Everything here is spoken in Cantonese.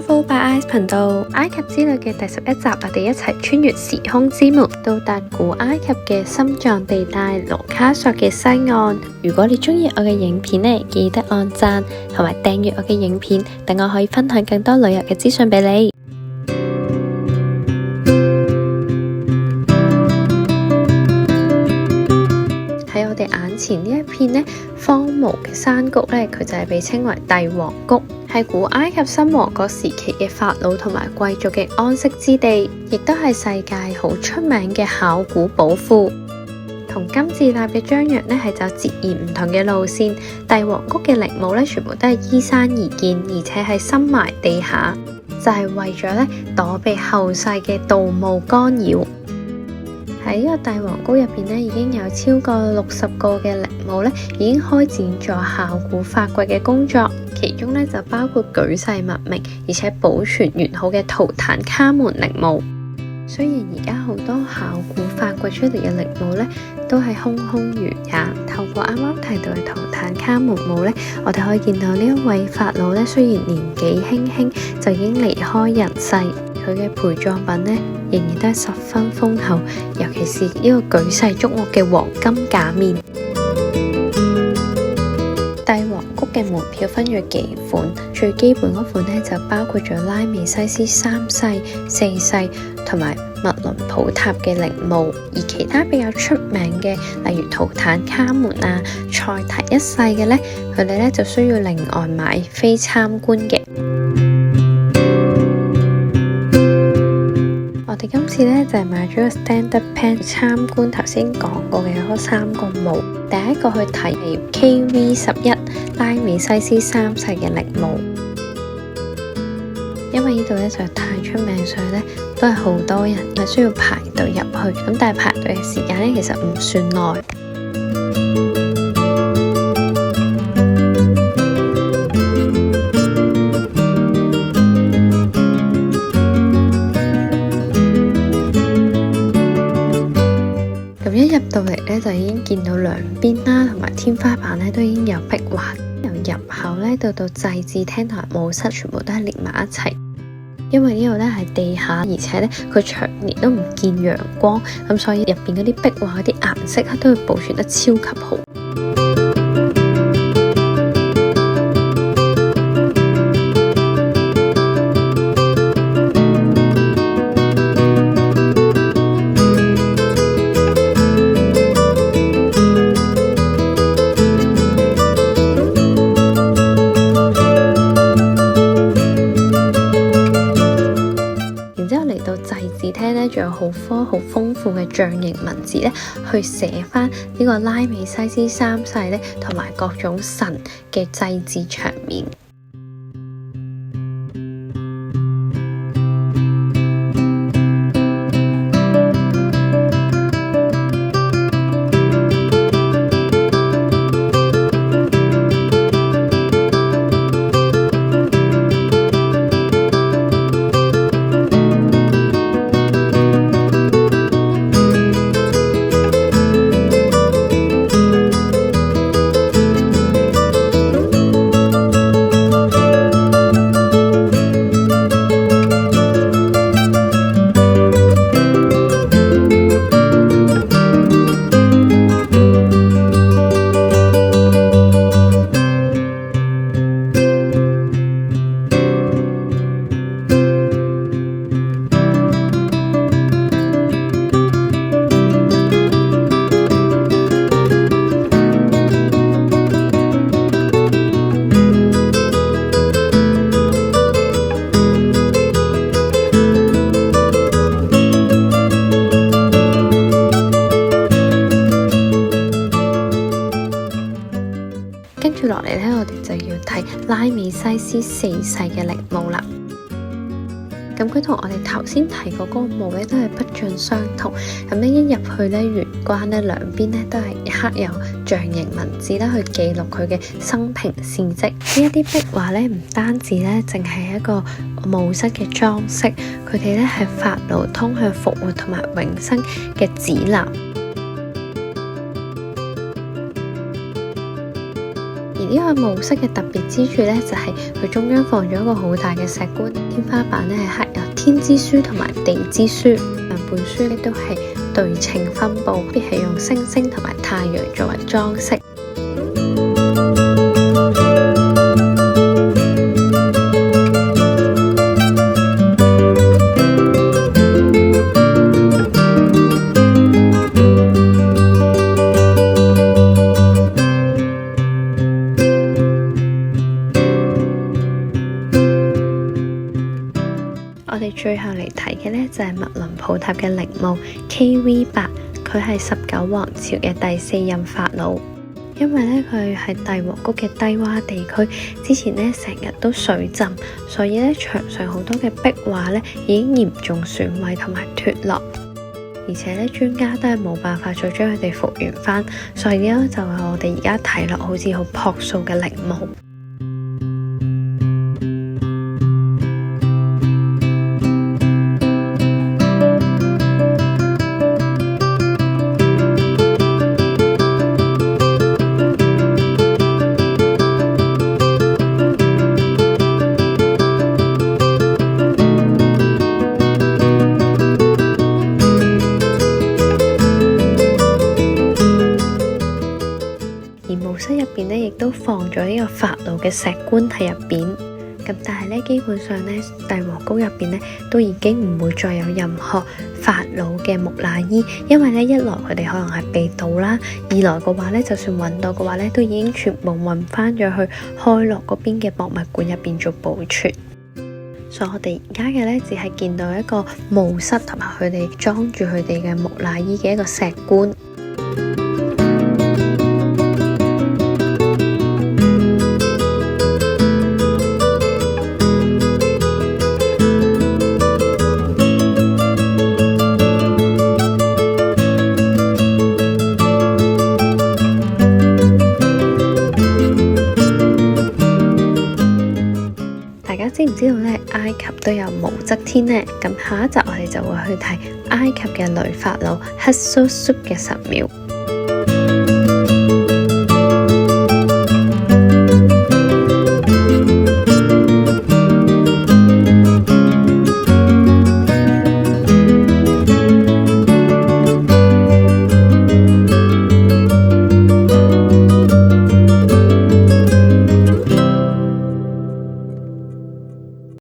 Travel by Ice 頻道埃及之旅嘅第11集，我哋一齊穿越時空之門，到達古埃及嘅心臟地帶盧卡索嘅西岸。如果你中意我嘅影片呢，記得按讚同埋訂閱我嘅影片，等我可以分享更多旅遊嘅資訊俾你。喺我哋眼前呢一片呢荒蕪嘅山谷呢，佢就係被稱為帝王谷，係古埃及新王國時期嘅法老同埋貴族嘅安息之地，亦都係世界好出名嘅考古寶庫。同金字塔嘅張掖呢係走截然唔同嘅路線，帝王谷嘅陵墓呢全部都係依山而建，而且係深埋地下，就係為咗呢躲避後世嘅盜墓干擾。喺呢個帝王谷入邊呢，已經有超過60個嘅陵墓呢已經開展咗考古發掘嘅工作，其中呢就包括舉世聞名而且保存完好嘅圖坦卡門陵墓。雖然而家好多考古發掘出嚟嘅陵墓呢都係空空如也，透過啱啱提到嘅圖坦卡門墓呢，我哋可以見到呢一位法老呢，雖然年紀輕輕就已經離開人世，佢嘅陪葬品呢仍然都係十分豐厚，尤其是呢個舉世矚目嘅黃金假面。帝王谷嘅門票分咗幾款，最基本嗰款呢就包括咗拉美西斯3世、4世同埋密倫普塔嘅陵墓，而其他比較出名嘅，例如圖坦卡門啊、塞提1世嘅呢，佢哋呢就需要另外買飛參觀嘅。我哋今次呢就係買咗個 standard plan 參觀頭先講過嘅嗰3個墓。第一個去睇係 KV11 拉美西斯3世嘅陵墓，因為呢度呢就太出名，所以呢都係好多人係需要排隊入去。咁但係排隊嘅時間呢其實唔算耐。一入到嚟咧，就已經見到兩邊啦，同埋天花板咧都已經有壁畫。由入口咧到祭祀廳同埋墓室，全部都係連埋一齊。因為呢度咧係地下，而且咧佢長年都唔見陽光，咁所以入邊嗰啲壁畫嗰啲顏色都會保存得超級好。仲有好豐富嘅象形文字咧，去寫翻呢個拉美西斯3世咧，同埋各種神嘅祭祀場面。跟住落嚟呢，我哋就要睇拉美西斯4世嘅陵墓啦。咁佢同我哋頭先提過嗰個墓呢都係不盡相同。咁呢一入去呢，玄關呢兩邊呢都係刻有象形文字啦，去記錄佢嘅生平事跡。呢一啲壁畫呢，唔單止呢淨係一個墓室嘅裝飾，佢哋呢係法老通向復活同埋永生嘅指南。而呢個墓室嘅特別之處呢，就係佢中央放咗一個好大嘅石棺，天花板呢係刻有天之書同埋地之書，兩本書呢都係對稱分佈，必係用星星同埋太陽作為裝飾。我哋最後嚟睇嘅呢，就係密倫普塔嘅陵墓 KV8，佢係19王朝嘅第4任法老。因為呢，佢係帝王谷嘅低洼地區，之前呢成日都水浸，所以呢牆上好多嘅壁畫呢已經嚴重損毀同埋脫落，而且呢專家都係冇辦法再將佢哋復原翻，所以呢就係我哋而家睇落好似好樸素嘅陵墓。墓室入邊呢，亦都放咗呢個法老嘅石棺喺入邊。咁但係呢，基本上呢，帝王谷入邊呢，都已經唔會再有任何法老嘅木乃伊，因為呢，一來佢哋可能係被盜啦，二來嘅話呢，就算揾到嘅話呢，都已經全部運翻咗去開羅嗰邊嘅博物館入邊做保存。所以我哋而家嘅呢，只係見到一個墓室同埋佢哋裝住佢哋嘅木乃伊嘅一個石棺。知唔知道咧？埃及都有武則天呢。咁下一集我哋就會去睇埃及嘅女法老 Hatshepsut 嘅神廟。